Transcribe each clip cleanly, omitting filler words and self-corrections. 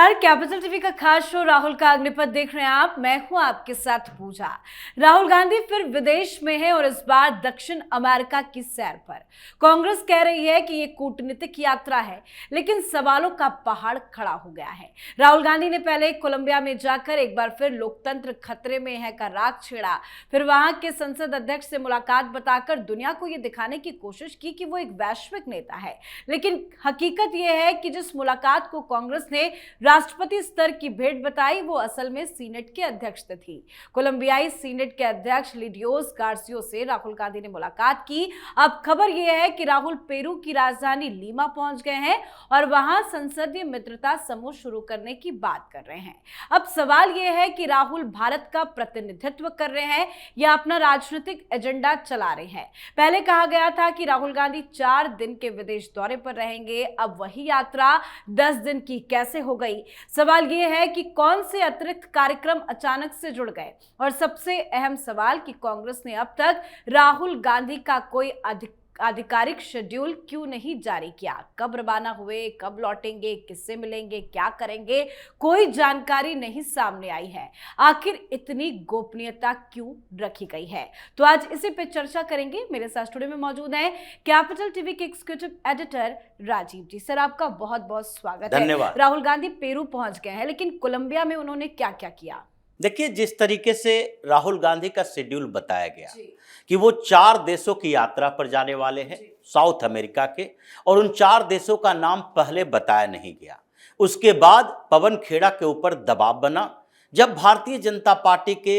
नमस्कार, capital TV का खास शो राहुल का अग्निपथ देख रहे हैं आप। मैं हूं आपके साथ पूजा। राहुल गांधी फिर विदेश में है और इस बार दक्षिण अमेरिका की सैर पर। कांग्रेस कह रही है कि ये कूटनीतिक यात्रा है, लेकिन सवालों का पहाड़ खड़ा हो गया है। राहुल गांधी ने पहले कोलंबिया में जाकर एक बार फिर लोकतंत्र खतरे में है का राग छेड़ा, फिर वहां के संसद अध्यक्ष से मुलाकात बताकर दुनिया को यह दिखाने की कोशिश की कि वो एक वैश्विक नेता है। लेकिन हकीकत यह है कि जिस मुलाकात को कांग्रेस ने राष्ट्रपति स्तर की भेंट बताई, वो असल में सीनेट के अध्यक्ष थी। कोलंबियाई सीनेट के अध्यक्ष लिडियोस गार्सियो से राहुल गांधी ने मुलाकात की। अब खबर यह है कि राहुल पेरू की राजधानी लीमा पहुंच गए हैं और वहां संसदीय मित्रता समूह शुरू करने की बात कर रहे हैं। अब सवाल यह है कि राहुल भारत का प्रतिनिधित्व कर रहे हैं या अपना राजनीतिक एजेंडा चला रहे हैं। पहले कहा गया था कि राहुल गांधी 4 दिन के विदेश दौरे पर रहेंगे। अब वही यात्रा 10 दिन की कैसे हो गई? सवाल यह है कि कौन से अतिरिक्त कार्यक्रम अचानक से जुड़ गए, और सबसे अहम सवाल कि कांग्रेस ने अब तक राहुल गांधी का कोई आधिकारिक शेड्यूल क्यों नहीं जारी किया। कब रवाना हुए, कब लौटेंगे, किससे मिलेंगे, क्या करेंगे, कोई जानकारी नहीं सामने आई है। आखिर इतनी गोपनीयता क्यों रखी गई है? तो आज इसी पे चर्चा करेंगे। मेरे साथ स्टूडियो में मौजूद हैं कैपिटल टीवी के एग्जीक्यूटिव एडिटर राजीव जी। सर, आपका बहुत बहुत स्वागत है। धन्यवाद। राहुल गांधी पेरू पहुंच गए हैं, लेकिन कोलंबिया में उन्होंने क्या क्या किया? देखिए, जिस तरीके से राहुल गांधी का शेड्यूल बताया गया कि वो 4 देशों की यात्रा पर जाने वाले हैं, साउथ अमेरिका के, और उन 4 देशों का नाम पहले बताया नहीं गया। उसके बाद पवन खेड़ा के ऊपर दबाव बना। जब भारतीय जनता पार्टी के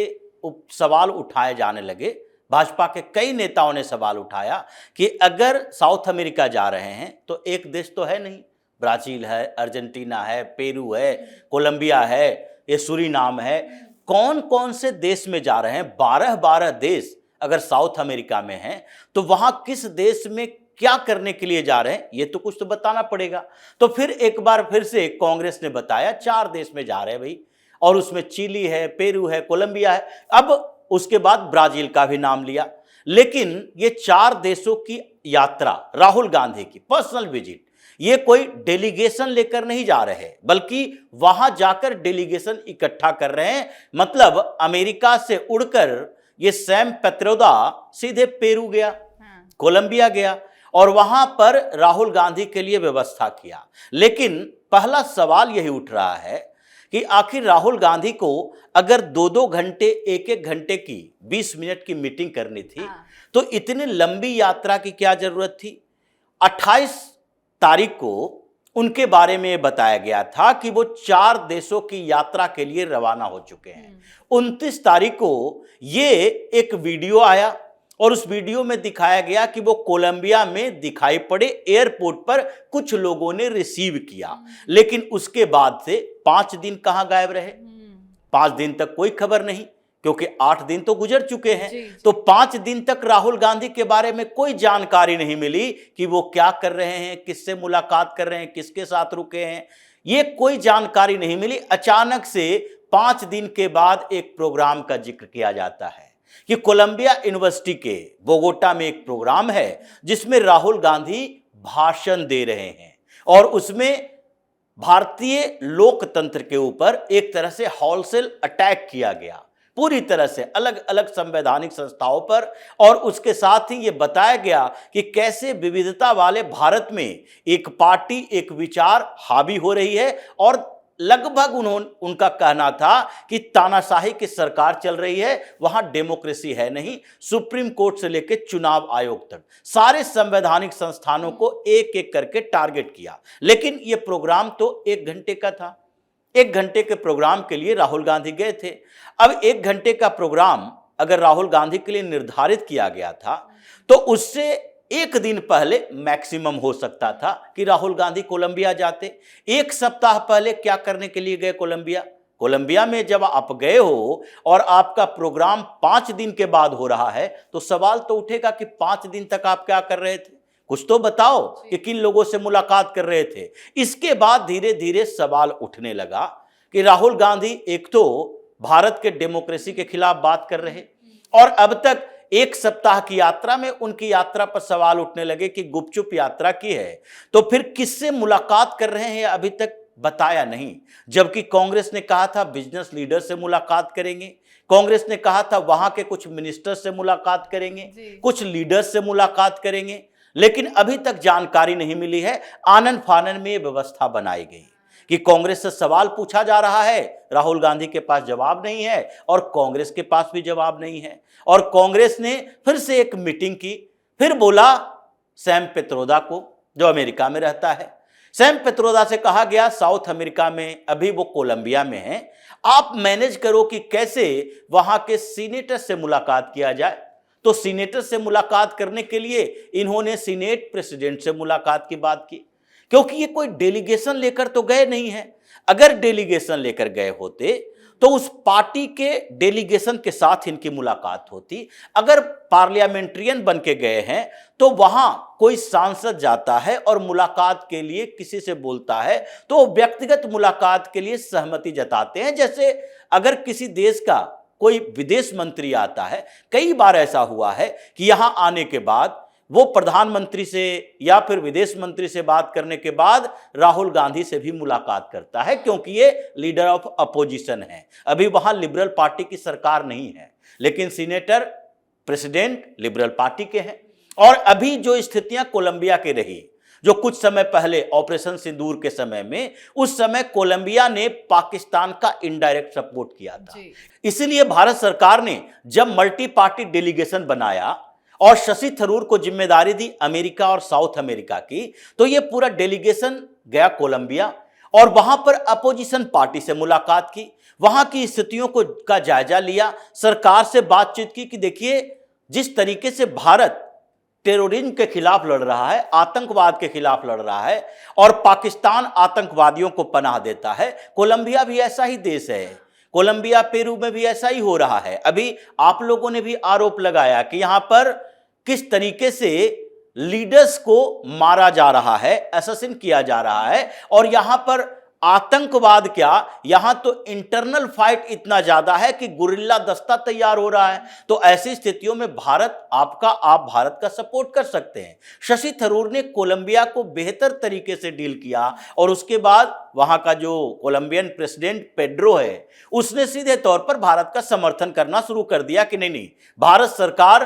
सवाल उठाए जाने लगे, भाजपा के कई नेताओं ने सवाल उठाया कि अगर साउथ अमेरिका जा रहे हैं तो एक देश तो है नहीं, ब्राजील है, अर्जेंटीना है, पेरू है, कोलंबिया है, ये सूरीनाम है, कौन कौन से देश में जा रहे हैं? 12 देश अगर साउथ अमेरिका में हैं तो वहां किस देश में क्या करने के लिए जा रहे हैं, ये तो कुछ तो बताना पड़ेगा। तो फिर एक बार फिर से कांग्रेस ने बताया 4 देश में जा रहे हैं भाई, और उसमें चिली है, पेरू है, कोलंबिया है। अब उसके बाद ब्राजील का भी नाम लिया। लेकिन ये 4 देशों की यात्रा, राहुल गांधी की पर्सनल विजिट, ये कोई डेलीगेशन लेकर नहीं जा रहे हैं, बल्कि वहां जाकर डेलीगेशन इकट्ठा कर रहे हैं। मतलब अमेरिका से उड़कर ये सैम पेत्रोदा सीधे पेरू गया, कोलंबिया गया और वहां पर राहुल गांधी के लिए व्यवस्था किया। लेकिन पहला सवाल यही उठ रहा है कि आखिर राहुल गांधी को अगर 2-2 घंटे, 1-1 घंटे की 20 मिनट की मीटिंग करनी थी तो इतनी लंबी यात्रा की क्या जरूरत थी? 28 तारीख को उनके बारे में बताया गया था कि वो 4 देशों की यात्रा के लिए रवाना हो चुके हैं। 29 तारीख को ये एक वीडियो आया और उस वीडियो में दिखाया गया कि वो कोलंबिया में दिखाई पड़े, एयरपोर्ट पर कुछ लोगों ने रिसीव किया। लेकिन उसके बाद से 5 दिन कहां गायब रहे? 5 दिन तक कोई खबर नहीं, क्योंकि 8 दिन तो गुजर चुके हैं। तो 5 दिन तक राहुल गांधी के बारे में कोई जानकारी नहीं मिली कि वो क्या कर रहे हैं, किससे मुलाकात कर रहे हैं, किसके साथ रुके हैं, ये कोई जानकारी नहीं मिली। अचानक से 5 दिन के बाद एक प्रोग्राम का जिक्र किया जाता है कि कोलंबिया यूनिवर्सिटी के बोगोटा में एक प्रोग्राम है जिसमें राहुल गांधी भाषण दे रहे हैं और उसमें भारतीय लोकतंत्र के ऊपर एक तरह से होलसेल अटैक किया गया, पूरी तरह से अलग अलग संवैधानिक संस्थाओं पर। और उसके साथ ही यह बताया गया कि कैसे विविधता वाले भारत में एक पार्टी, एक विचार हावी हो रही है और लगभग उनका कहना था कि तानाशाही की सरकार चल रही है, वहां डेमोक्रेसी है नहीं। सुप्रीम कोर्ट से लेकर चुनाव आयोग तक सारे संवैधानिक संस्थानों को एक एक करके टारगेट किया। लेकिन यह प्रोग्राम तो 1 घंटे का था। 1 घंटे के प्रोग्राम के लिए राहुल गांधी गए थे। अब 1 घंटे का प्रोग्राम अगर राहुल गांधी के लिए निर्धारित किया गया था तो उससे 1 दिन पहले मैक्सिमम हो सकता था कि राहुल गांधी कोलंबिया जाते। 1 सप्ताह पहले क्या करने के लिए गए कोलंबिया? कोलंबिया में जब आप गए हो और आपका प्रोग्राम 5 दिन के बाद हो रहा है तो सवाल तो उठेगा कि 5 दिन तक आप क्या कर रहे थे? कुछ तो बताओ कि किन लोगों से मुलाकात कर रहे थे। इसके बाद धीरे धीरे सवाल उठने लगा कि राहुल गांधी एक तो भारत के डेमोक्रेसी के खिलाफ बात कर रहे और अब तक 1 सप्ताह की यात्रा में उनकी यात्रा पर सवाल उठने लगे कि गुपचुप यात्रा की है तो फिर किससे मुलाकात कर रहे हैं अभी तक बताया नहीं, जबकि कांग्रेस ने कहा था बिजनेस लीडर से मुलाकात करेंगे, कांग्रेस ने कहा था वहां के कुछ मिनिस्टर से मुलाकात करेंगे, कुछ लीडर्स से मुलाकात करेंगे, लेकिन अभी तक जानकारी नहीं मिली है। आनन फानन में यह व्यवस्था बनाई गई कि कांग्रेस से सवाल पूछा जा रहा है, राहुल गांधी के पास जवाब नहीं है और कांग्रेस के पास भी जवाब नहीं है। और कांग्रेस ने फिर से एक मीटिंग की, फिर बोला सैम पित्रोदा को, जो अमेरिका में रहता है। सैम पित्रोदा से कहा गया साउथ अमेरिका में, अभी वो कोलंबिया में है, आप मैनेज करो कि कैसे वहां के सीनेटर से मुलाकात किया जाए। तो सीनेटर से मुलाकात करने के लिए इन्होंने सीनेट प्रेसिडेंट से मुलाकात की बात की, क्योंकि ये कोई डेलीगेशन लेकर तो गए नहीं है। अगर डेलीगेशन लेकर गए होते तो उस पार्टी के डेलीगेशन के साथ इनकी मुलाकात होती। अगर पार्लियामेंट्रियन बन के गए हैं तो वहां कोई सांसद जाता है और मुलाकात के लिए किसी से बोलता है तो व्यक्तिगत मुलाकात के लिए सहमति जताते हैं। जैसे अगर किसी देश का कोई विदेश मंत्री आता है, कई बार ऐसा हुआ है कि यहां आने के बाद वो प्रधानमंत्री से या फिर विदेश मंत्री से बात करने के बाद राहुल गांधी से भी मुलाकात करता है, क्योंकि ये लीडर ऑफ अपोजिशन है। अभी वहां लिबरल पार्टी की सरकार नहीं है, लेकिन सीनेटर प्रेसिडेंट लिबरल पार्टी के हैं। और अभी जो स्थितियां कोलंबिया की रही, जो कुछ समय पहले ऑपरेशन सिंदूर के समय में, उस समय कोलंबिया ने पाकिस्तान का इनडायरेक्ट सपोर्ट किया था। इसलिए भारत सरकार ने जब मल्टी पार्टी डेलीगेशन बनाया और शशि थरूर को जिम्मेदारी दी अमेरिका और साउथ अमेरिका की, तो यह पूरा डेलीगेशन गया कोलंबिया और वहां पर अपोजिशन पार्टी से मुलाकात की, वहां की स्थितियों को का जायजा लिया, सरकार से बातचीत की कि देखिए जिस तरीके से भारत टेररिज्म के खिलाफ लड़ रहा है, आतंकवाद के खिलाफ लड़ रहा है और पाकिस्तान आतंकवादियों को पनाह देता है, कोलंबिया भी ऐसा ही देश है, कोलंबिया पेरू में भी ऐसा ही हो रहा है। अभी आप लोगों ने भी आरोप लगाया कि यहां पर किस तरीके से लीडर्स को मारा जा रहा है, असैसिन किया जा रहा है, और यहां पर आतंकवाद क्या, यहां तो इंटरनल फाइट इतना ज्यादा है कि गुरिल्ला दस्ता तैयार हो रहा है। तो ऐसी स्थितियों में आप भारत का सपोर्ट कर सकते हैं। शशि थरूर ने कोलंबिया को बेहतर तरीके से डील किया और उसके बाद वहां का जो कोलंबियन प्रेसिडेंट पेड्रो है, उसने सीधे तौर पर भारत का समर्थन करना शुरू कर दिया कि नहीं, भारत सरकार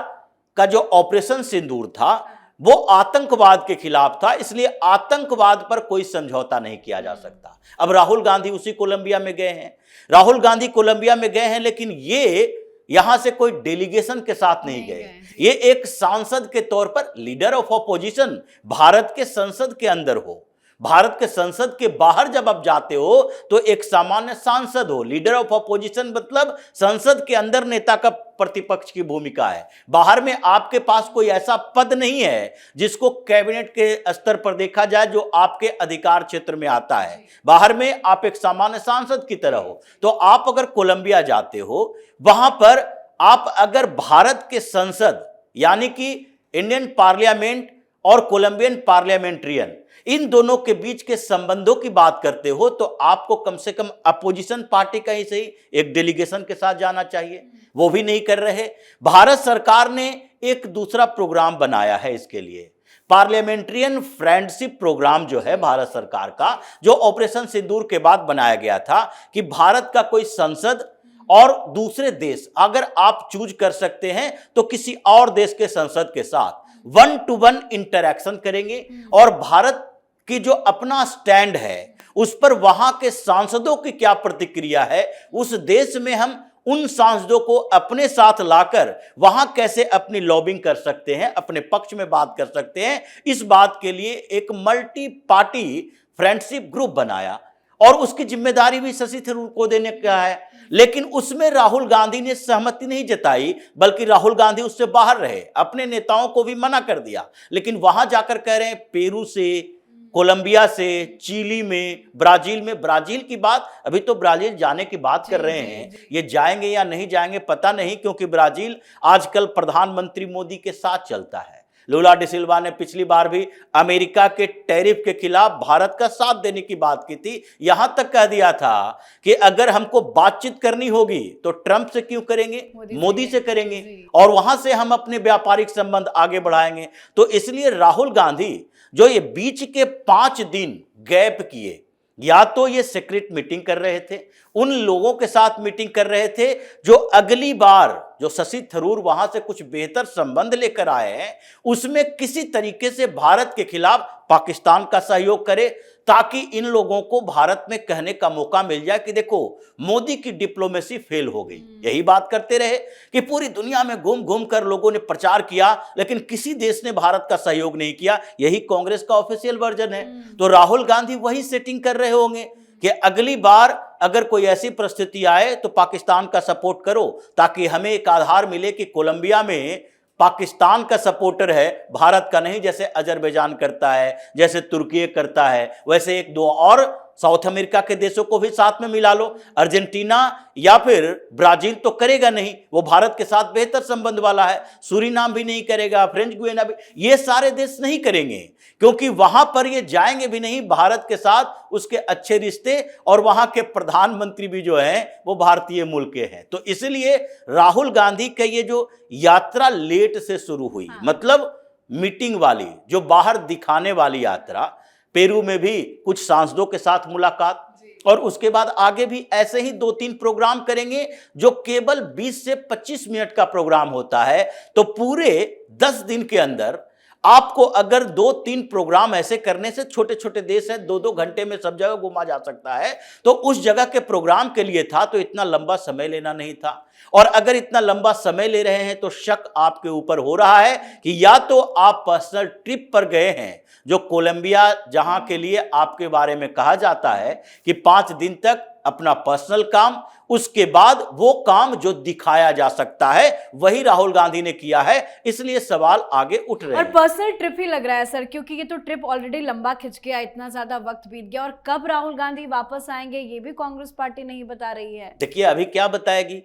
का जो ऑपरेशन सिंदूर था वो आतंकवाद के खिलाफ था, इसलिए आतंकवाद पर कोई समझौता नहीं किया जा सकता। अब राहुल गांधी उसी कोलंबिया में गए हैं, राहुल गांधी कोलंबिया में गए हैं, लेकिन ये यहां से कोई डेलीगेशन के साथ नहीं गए, ये एक सांसद के तौर पर, लीडर ऑफ अपोजिशन, भारत के संसद के अंदर हो। भारत के संसद के बाहर जब आप जाते हो तो एक सामान्य सांसद हो, लीडर ऑफ अपोजिशन मतलब संसद के अंदर नेता का प्रतिपक्ष की भूमिका है, बाहर में आपके पास कोई ऐसा पद नहीं है जिसको कैबिनेट के स्तर पर देखा जाए जो आपके अधिकार क्षेत्र में आता है, बाहर में आप एक सामान्य सांसद की तरह हो। तो आप अगर कोलंबिया जाते हो, वहां पर आप अगर भारत के संसद यानी कि इंडियन पार्लियामेंट और कोलंबियन पार्लियामेंट्रियन, इन दोनों के बीच के संबंधों की बात करते हो तो आपको कम से कम अपोजिशन पार्टी का ही सही एक डेलीगेशन के साथ जाना चाहिए, वो भी नहीं कर रहे। भारत सरकार ने एक दूसरा प्रोग्राम बनाया है इसके लिए, पार्लियामेंट्रियन फ्रेंडशिप प्रोग्राम जो है भारत सरकार का, जो ऑपरेशन सिंदूर के बाद बनाया गया था कि भारत का कोई संसद और दूसरे देश, अगर आप चूज कर सकते हैं तो किसी और देश के संसद के साथ 1-to-1 इंटरैक्शन करेंगे और भारत की जो अपना स्टैंड है उस पर वहां के सांसदों की क्या प्रतिक्रिया है, उस देश में हम उन सांसदों को अपने साथ लाकर वहां कैसे अपनी लॉबिंग कर सकते हैं, अपने पक्ष में बात कर सकते हैं, इस बात के लिए एक मल्टी पार्टी फ्रेंडशिप ग्रुप बनाया और उसकी जिम्मेदारी भी शशि थरूर को देने का है। लेकिन उसमें राहुल गांधी ने सहमति नहीं जताई, बल्कि राहुल गांधी उससे बाहर रहे, अपने नेताओं को भी मना कर दिया। लेकिन वहां जाकर कह रहे हैं पेरू से, कोलंबिया से, चिली में, ब्राजील में, ब्राजील की बात, अभी तो ब्राजील जाने की बात कर रहे हैं, ये जाएंगे या नहीं जाएंगे पता नहीं, क्योंकि ब्राजील आजकल प्रधानमंत्री मोदी के साथ चलता है। लूला डी सिल्वा ने पिछली बार भी अमेरिका के टैरिफ के खिलाफ भारत का साथ देने की बात की थी, यहां तक कह दिया था कि अगर हमको बातचीत करनी होगी तो ट्रंप से क्यों करेंगे, मोदी से करेंगे और वहां से हम अपने व्यापारिक संबंध आगे बढ़ाएंगे। तो इसलिए राहुल गांधी जो ये बीच के 5 दिन गैप किए, या तो ये सीक्रेट मीटिंग कर रहे थे, उन लोगों के साथ मीटिंग कर रहे थे जो अगली बार जो शशि थरूर वहां से कुछ बेहतर संबंध लेकर आए हैं उसमें किसी तरीके से भारत के खिलाफ पाकिस्तान का सहयोग करे, ताकि इन लोगों को भारत में कहने का मौका मिल जाए कि देखो मोदी की डिप्लोमेसी फेल हो गई। यही बात करते रहे कि पूरी दुनिया में घूम घूम कर लोगों ने प्रचार किया, लेकिन किसी देश ने भारत का सहयोग नहीं किया। यही कांग्रेस का ऑफिशियल वर्जन है। तो राहुल गांधी वही सेटिंग कर रहे होंगे कि अगली बार अगर कोई ऐसी परिस्थिति आए तो पाकिस्तान का सपोर्ट करो, ताकि हमें एक आधार मिले कि कोलंबिया में पाकिस्तान का सपोर्टर है, भारत का नहीं, जैसे अजरबैजान करता है, जैसे तुर्की करता है, वैसे एक दो और साउथ अमेरिका के देशों को भी साथ में मिला लो। अर्जेंटीना या फिर ब्राजील तो करेगा नहीं, वो भारत के साथ बेहतर संबंध वाला है। सूरीनाम भी नहीं करेगा, फ्रेंच गुयाना भी, ये सारे देश नहीं करेंगे, क्योंकि वहां पर ये जाएंगे भी नहीं। भारत के साथ उसके अच्छे रिश्ते और वहां के प्रधानमंत्री भी जो हैं वो भारतीय मूल के हैं। तो इसलिए राहुल गांधी का ये जो यात्रा लेट से शुरू हुई, मतलब मीटिंग वाली, जो बाहर दिखाने वाली यात्रा, पेरू में भी कुछ सांसदों के साथ मुलाकात, और उसके बाद आगे भी ऐसे ही 2-3 प्रोग्राम करेंगे जो केवल 20 से 25 मिनट का प्रोग्राम होता है। तो पूरे 10 दिन के अंदर आपको अगर 2-3 प्रोग्राम ऐसे करने से, छोटे छोटे देश हैं, 2-2 घंटे में सब जगह घुमा जा सकता है, तो उस जगह के प्रोग्राम के लिए था तो इतना लंबा समय लेना नहीं था। और अगर इतना लंबा समय ले रहे हैं तो शक आपके ऊपर हो रहा है कि या तो आप पर्सनल ट्रिप पर गए हैं, जो कोलंबिया, जहां के लिए आपके बारे में कहा जाता है कि 5 दिन तक अपना पर्सनल काम, उसके बाद वो काम जो दिखाया जा सकता है वही राहुल गांधी ने किया है। इसलिए सवाल आगे उठ रहे हैं। और पर्सनल ट्रिप ही लग रहा है सर, क्योंकि ये तो ट्रिप ऑलरेडी लंबा खिंच गया, इतना ज्यादा वक्त बीत गया, और कब राहुल गांधी वापस आएंगे ये भी कांग्रेस पार्टी नहीं बता रही है। देखिए अभी क्या बताएगी।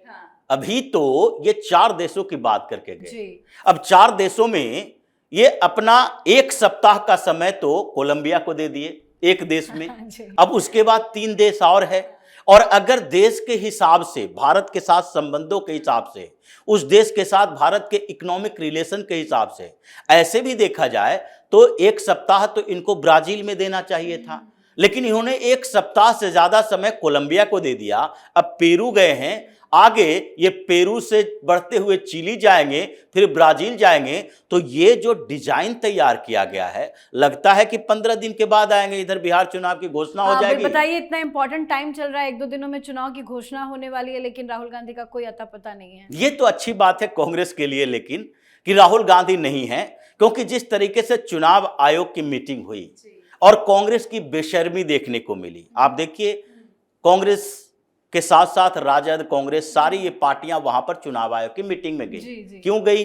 अभी तो ये 4 देशों की बात करके गए। अब 4 देशों में ये अपना 1 सप्ताह का समय तो कोलंबिया को दे दिए, एक देश में। अब उसके बाद 3 देश और है, और अगर देश के हिसाब से, भारत के साथ संबंधों के हिसाब से, उस देश के साथ भारत के इकोनॉमिक रिलेशन के हिसाब से ऐसे भी देखा जाए तो 1 सप्ताह तो इनको ब्राजील में देना चाहिए था, लेकिन इन्होंने 1 सप्ताह से ज्यादा समय कोलंबिया को दे दिया। अब पेरू गए हैं, आगे ये पेरू से बढ़ते हुए चिली जाएंगे, फिर ब्राजील जाएंगे। तो ये जो डिजाइन तैयार किया गया है, लगता है कि 15 दिन के बाद आएंगे, इधर बिहार चुनाव की घोषणा हो जाएगी। बताइए, इतना इंपॉर्टेंट टाइम चल रहा है, 1-2 दिनों में चुनाव की घोषणा होने वाली है, लेकिन राहुल गांधी का कोई अता पता नहीं है। ये तो अच्छी बात है कांग्रेस के लिए, लेकिन कि राहुल गांधी नहीं है, क्योंकि जिस तरीके से चुनाव आयोग की मीटिंग हुई और कांग्रेस की बेशर्मी देखने को मिली। आप देखिए, कांग्रेस के साथ साथ राजद, कांग्रेस, सारी ये पार्टियां वहां पर चुनाव आयोग की मीटिंग में गई। क्यों गई?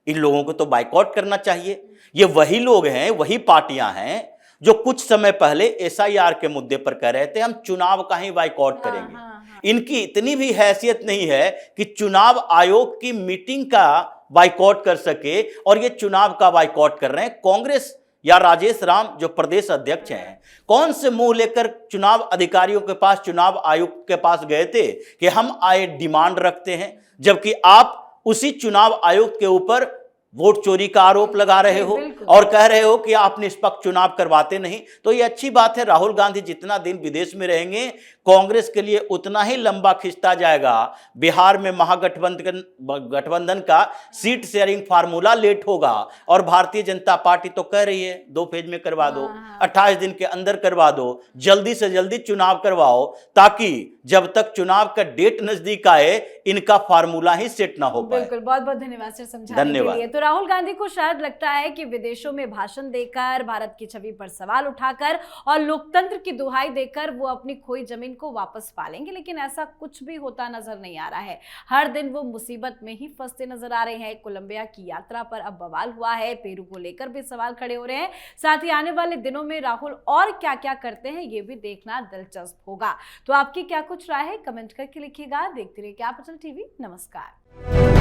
इन लोगों को तो बाइकआउट करना चाहिए। ये वही लोग हैं, वही पार्टियां हैं जो कुछ समय पहले SIR के मुद्दे पर कह रहे थे हम चुनाव का ही बाइकआउट करेंगे। इनकी इतनी भी हैसियत नहीं है कि चुनाव आयोग की मीटिंग का बाइकआउट कर सके, और ये चुनाव का बाइकआउट कर रहे हैं। कांग्रेस या राजेश राम जो प्रदेश अध्यक्ष हैं, कौन से मुंह लेकर चुनाव अधिकारियों के पास, चुनाव आयुक्त के पास गए थे कि हम आए डिमांड रखते हैं, जबकि आप उसी चुनाव आयुक्त के ऊपर वोट चोरी का आरोप लगा रहे हो और कह रहे हो कि आप निष्पक्ष चुनाव करवाते नहीं। तो ये अच्छी बात है। राहुल गांधी जितना दिन विदेश में रहेंगे, कांग्रेस के लिए उतना ही लंबा खिंचता जाएगा। बिहार में महागठबंधन का सीट शेयरिंग फार्मूला लेट होगा, और भारतीय जनता पार्टी तो कह रही है 2 फेज में करवा दो, 28 दिन के अंदर करवा दो, जल्दी से जल्दी चुनाव करवाओ, ताकि जब तक चुनाव का डेट नजदीक आए इनका फार्मूला ही सेट ना हो पाए। बिल्कुल, बहुत बहुत धन्यवाद सर समझाने के लिए। तो राहुल गांधी को शायद लगता है कि विदेशों में भाषण देकर, भारत की छवि पर सवाल उठाकर और लोकतंत्र की दुहाई देकर वो अपनी खोई जमीन को वापस पालेंगे, लेकिन ऐसा कुछ भी होता नजर नहीं आ रहा है। हर दिन वो मुसीबत में ही फंसते नजर आ रहे हैं। कोलंबिया की यात्रा पर अब बवाल हुआ है, पेरू को लेकर भी सवाल खड़े हो रहे हैं। साथ ही आने वाले दिनों में राहुल और क्या क्या करते हैं ये भी देखना दिलचस्प होगा। तो आपकी क्या कुछ राय है, कमेंट करके लिखिएगा। देखते रहिए कैपिटल टीवी। नमस्कार।